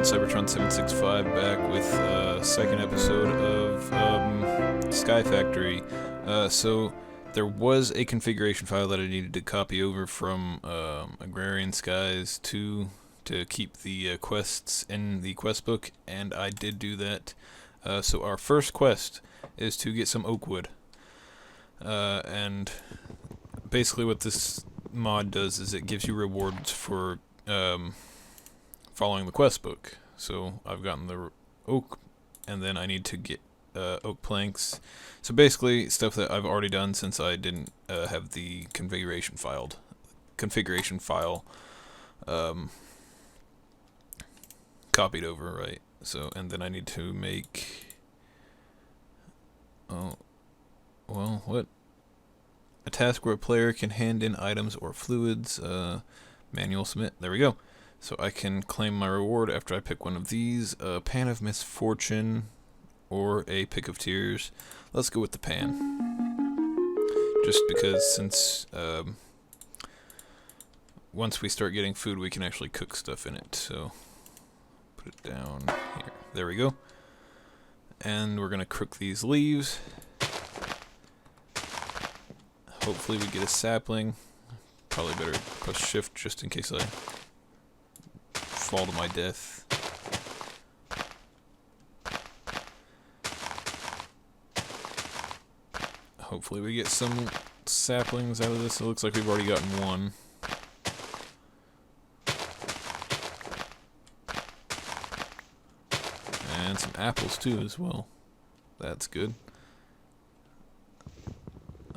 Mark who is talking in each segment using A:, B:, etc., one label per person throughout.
A: Cybertron765 back with second episode of Sky Factory. So there was a configuration file that I needed to copy over from Agrarian Skies to keep the quests in the quest book, and I did do that. So our first quest is to get some oak wood. And basically what this mod does is it gives you rewards for following the quest book. So I've gotten the oak, and then I need to get oak planks. So basically stuff that I've already done since I didn't have the configuration file copied over, right? So, and then I need to make what? A task where a player can hand in items or fluids, manual submit. There we go. So I can claim my reward after I pick one of these, a pan of misfortune or a pick of tears. Let's go with the pan. Just because since once we start getting food, we can actually cook stuff in it. So put it down here. There we go. And we're gonna cook these leaves. Hopefully we get a sapling. Probably better push shift just in case I fall to my death. Hopefully we get some saplings out of this. It looks like we've already gotten one. And some apples too as well. That's good.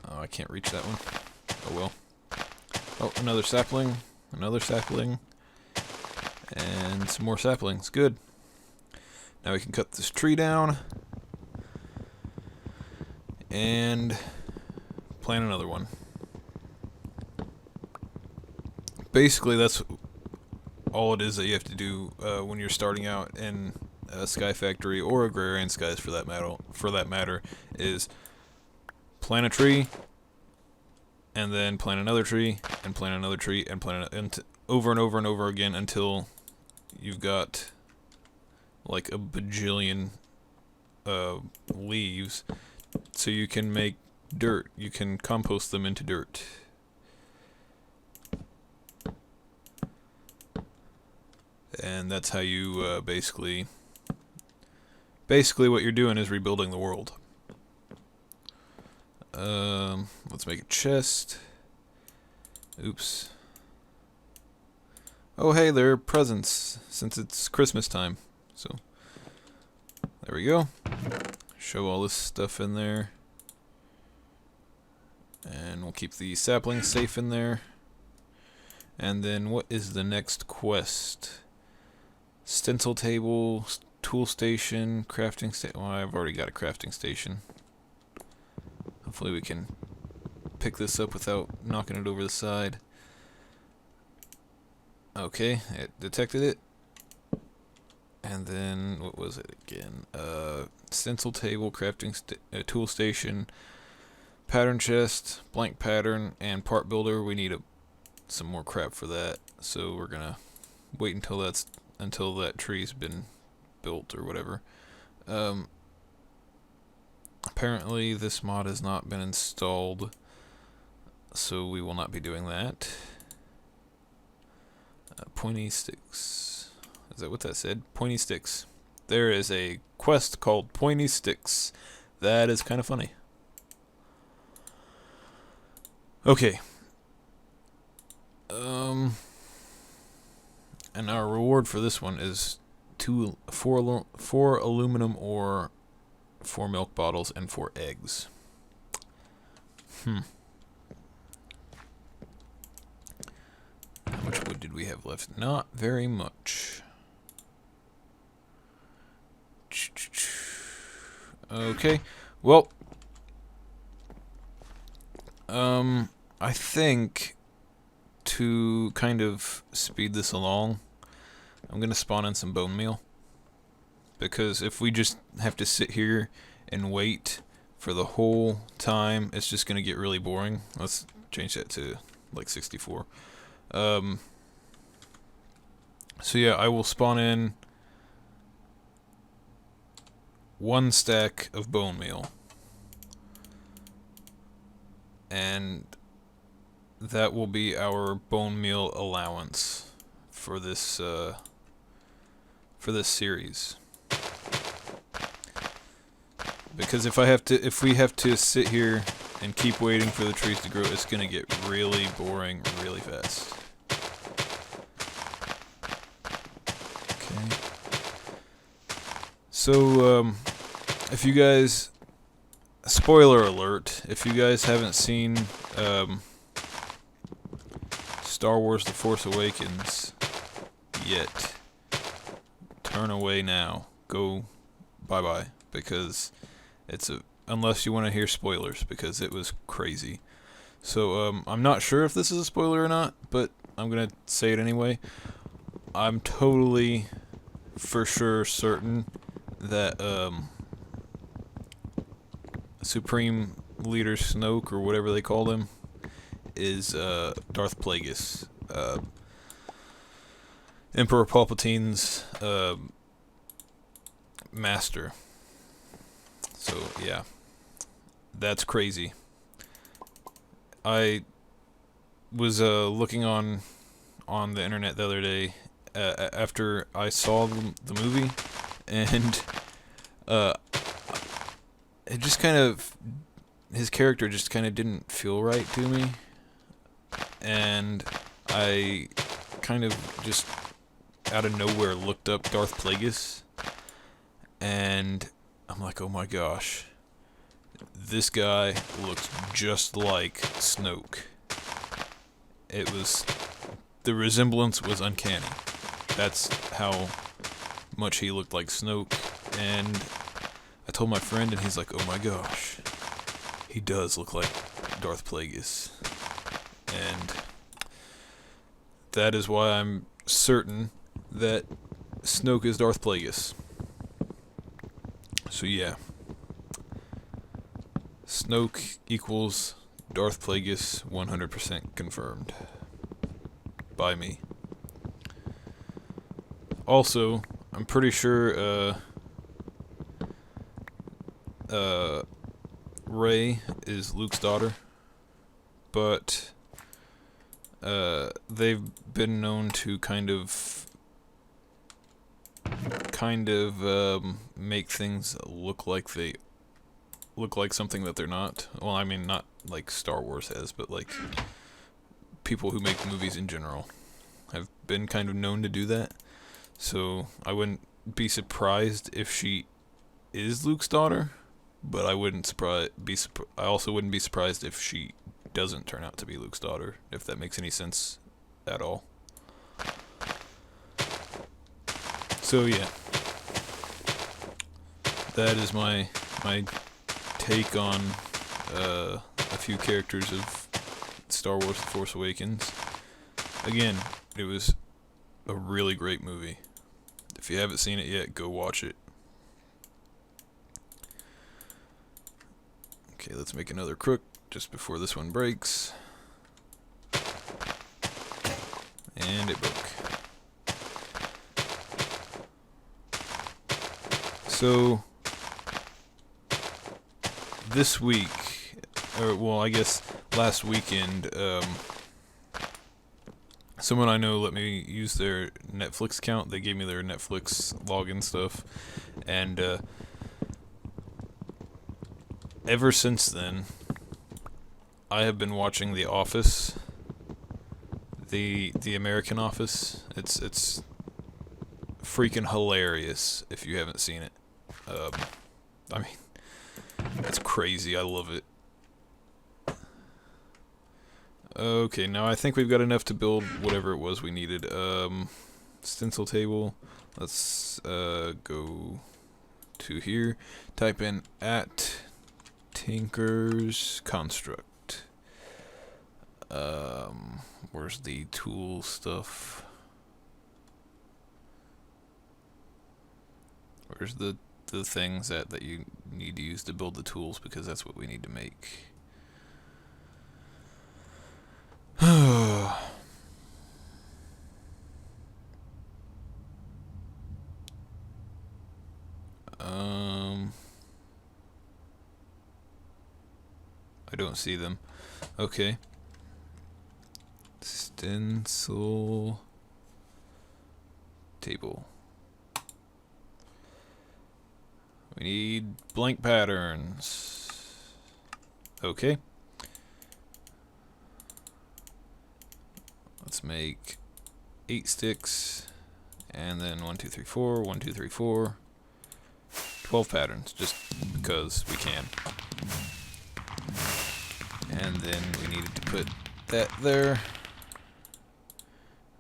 A: Oh, I can't reach that one. Oh well. Oh, another sapling. Another sapling. And some more saplings. Good. Now we can cut this tree down. And plant another one. Basically, that's all it is that you have to do when you're starting out in Sky Factory or Agrarian Skies for that matter, is plant a tree, and then plant another tree, and plant another tree, and plant over and over and over again until you've got like a bajillion leaves, so you can make dirt. You can compost them into dirt. And that's how you basically what you're doing is rebuilding the world. Let's make a chest. Oops. Oh hey, there are presents since it's Christmas time. So there we go. Show all this stuff in there. And we'll keep the saplings safe in there. And then what is the next quest? Stencil table, tool station, crafting station. Well, I've already got a crafting station. Hopefully we can pick this up without knocking it over the side. Okay, it detected it. And then, what was it again? Stencil table, crafting tool station, pattern chest, blank pattern, and part builder. We need some more crap for that. So we're gonna wait until that tree's been built or whatever. Apparently this mod has not been installed, so we will not be doing that. Pointy sticks. Is that what that said? Pointy sticks. There is a quest called Pointy Sticks. That is kind of funny. Okay. And our reward for this one is four aluminum ore, 4 milk bottles, and 4 eggs. How much wood did we have left? Not very much. Okay. Well, I think to kind of speed this along, I'm gonna spawn in some bone meal, because if we just have to sit here and wait for the whole time, it's just gonna get really boring. Let's change that to like 64. So yeah, I will spawn in 1 stack of bone meal. And that will be our bone meal allowance for this series. Because if we have to sit here and keep waiting for the trees to grow, it's gonna get really boring really fast. Okay. So, if you guys, spoiler alert, if you guys haven't seen Star Wars The Force Awakens yet, turn away now. Go bye-bye, because unless you want to hear spoilers, because it was crazy. So, I'm not sure if this is a spoiler or not, but I'm gonna say it anyway. I'm totally, for sure, certain that, Supreme Leader Snoke, or whatever they called him, is, Darth Plagueis. Emperor Palpatine's, master. So, yeah. That's crazy. I was, looking on the internet the other day, after I saw the movie, and, it just kind of, his character just kind of didn't feel right to me, and I kind of just out of nowhere looked up Darth Plagueis, and I'm like, oh my gosh, this guy looks just like Snoke. The resemblance was uncanny. That's how much he looked like Snoke, and I told my friend, and he's like, oh my gosh, he does look like Darth Plagueis. And that is why I'm certain that Snoke is Darth Plagueis. So yeah. Snoke equals Darth Plagueis, 100% confirmed. By me. Also, I'm pretty sure, Rey is Luke's daughter, but they've been known to kind of make things look like something that they're not. Well, I mean, not like Star Wars has, but like people who make movies in general have been kind of known to do that. So I wouldn't be surprised if she is Luke's daughter, but I also wouldn't be surprised if she doesn't turn out to be Luke's daughter, if that makes any sense at all. So yeah, that is my take on a few characters of Star Wars: The Force Awakens. Again, it was a really great movie. If you haven't seen it yet, go watch it. Okay, let's make another crook just before this one breaks. And it broke. So, this week, or well, I guess last weekend, someone I know let me use their Netflix account. They gave me their Netflix login stuff, and ever since then, I have been watching The Office, the American Office. It's freaking hilarious if you haven't seen it. I mean, it's crazy. I love it. Okay, now I think we've got enough to build whatever it was we needed. Stencil table. Let's go to here. Type in @Tinker's Construct. Where's the tool stuff? Where's the things that you need to use to build the tools, because that's what we need to make. I don't see them. Okay. Stencil table. We need blank patterns. Okay. Let's make 8 sticks, and then 1, 2, 3, 4, 1, 2, 3, 4, 12 patterns, just because we can. And then we needed to put that there.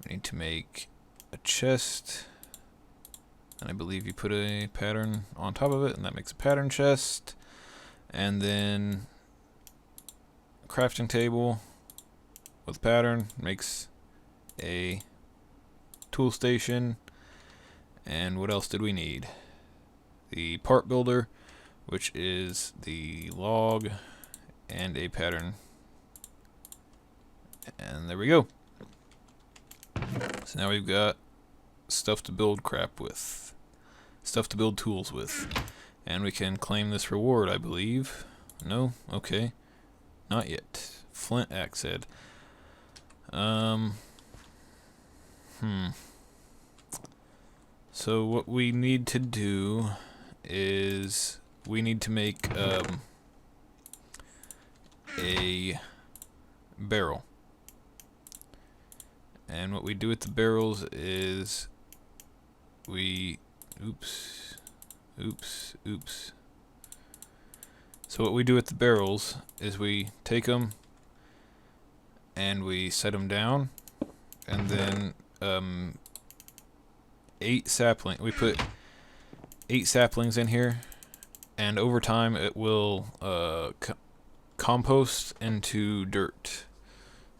A: We need to make a chest, and I believe you put a pattern on top of it, and that makes a pattern chest. And then a crafting table with pattern makes a tool station. And what else did we need? The part builder, which is the log and a pattern. And there we go. So now we've got stuff to build crap with. Stuff to build tools with. And we can claim this reward, I believe. No? Okay. Not yet. Flint axe head. So what we need to do is we need to make a barrel. And what we do with the barrels is we So what we do with the barrels is we take them and we set them down, and then 8 sapling. We put 8 saplings in here, and over time it will compost into dirt.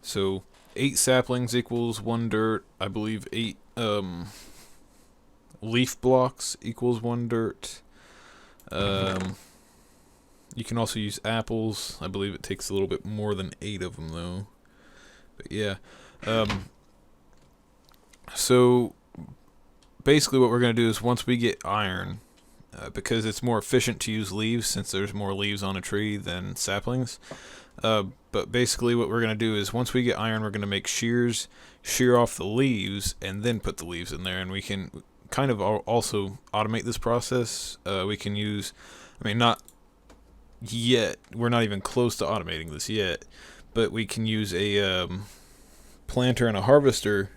A: So 8 saplings equals 1 dirt. I believe 8 leaf blocks equals 1 dirt. You can also use apples. I believe it takes a little bit more than 8 of them though. But yeah. So basically what we're going to do is once we get iron, because it's more efficient to use leaves since there's more leaves on a tree than saplings. But basically what we're going to do is once we get iron, we're going to make shears, shear off the leaves, and then put the leaves in there. And we can kind of also automate this process. We can use, I mean, not yet, we're not even close to automating this yet, but we can use a planter and a harvester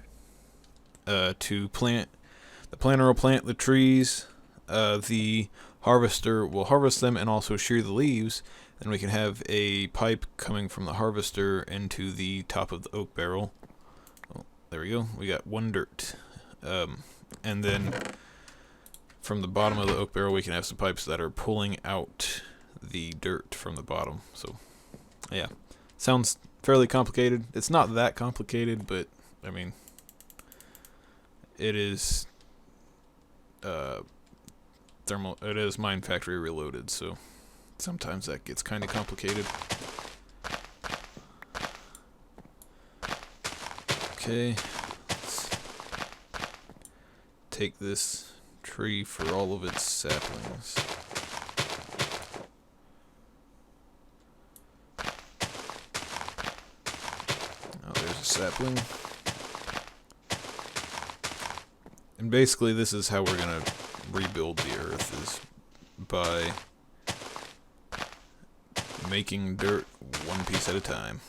A: to plant. The planter will plant the trees, the harvester will harvest them and also shear the leaves, and we can have a pipe coming from the harvester into the top of the oak barrel. Oh, there we go, we got 1 dirt. And then from the bottom of the oak barrel we can have some pipes that are pulling out the dirt from the bottom. So yeah, sounds fairly complicated. It's not that complicated, but I mean, it is it is Mine Factory Reloaded, so sometimes that gets kind of complicated. Okay, let's take this tree for all of its saplings. Oh, there's a sapling. And basically this is how we're gonna rebuild the earth, is by making dirt 1 piece at a time.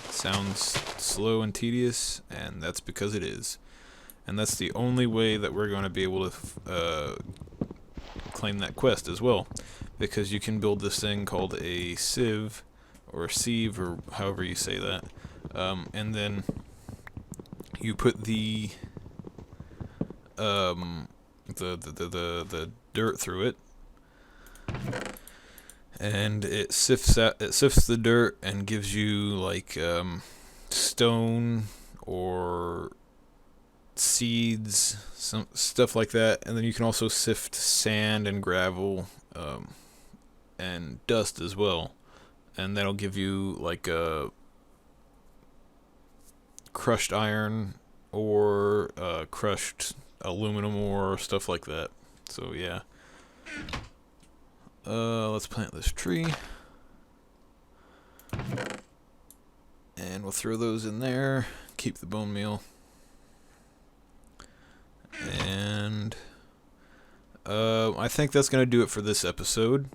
A: Sounds slow and tedious, and that's because it is. And that's the only way that we're going to be able to claim that quest as well, because you can build this thing called a sieve, or sieve, or however you say that, and then you put the dirt through it, and it sifts the dirt and gives you like stone or seeds, some stuff like that. And then you can also sift sand and gravel and dust as well, and that'll give you like a crushed iron or crushed aluminum or stuff like that. So yeah. Let's plant this tree. And we'll throw those in there. Keep the bone meal. And I think that's going to do it for this episode.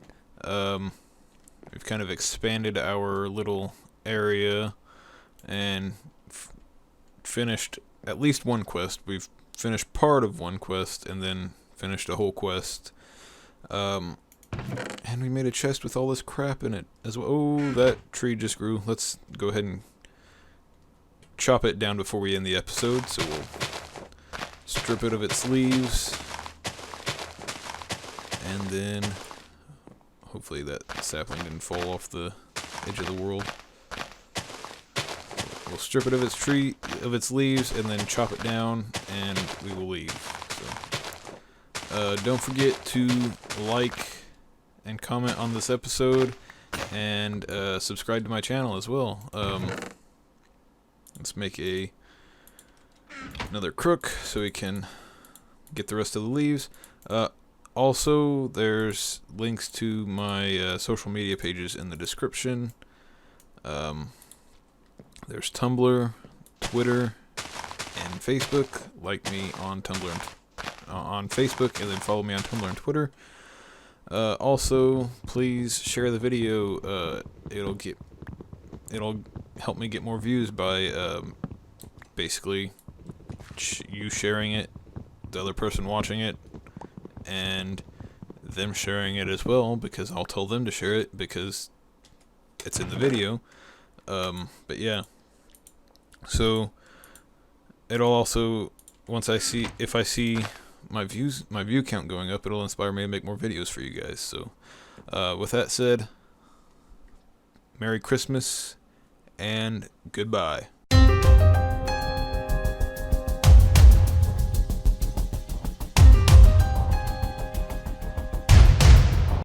A: We've kind of expanded our little area and finished at least one quest. We've finished part of one quest and then finished a whole quest. And we made a chest with all this crap in it as well. Oh, that tree just grew. Let's go ahead and chop it down before we end the episode. So we'll strip it of its leaves. And then hopefully that sapling didn't fall off the edge of the world. We'll strip it of its leaves, and then chop it down, and we will leave. So, don't forget to like and comment on this episode, and subscribe to my channel as well. Let's make another crook so we can get the rest of the leaves. Also, there's links to my social media pages in the description. There's Tumblr, Twitter, and Facebook. Like me on Tumblr and on Facebook, and then follow me on Tumblr and Twitter. Also, please share the video. It'll help me get more views by basically you sharing it, the other person watching it, and them sharing it as well, because I'll tell them to share it because it's in the video. But yeah. So it'll also, if I see my view count going up, it'll inspire me to make more videos for you guys. So with that said, Merry Christmas and goodbye.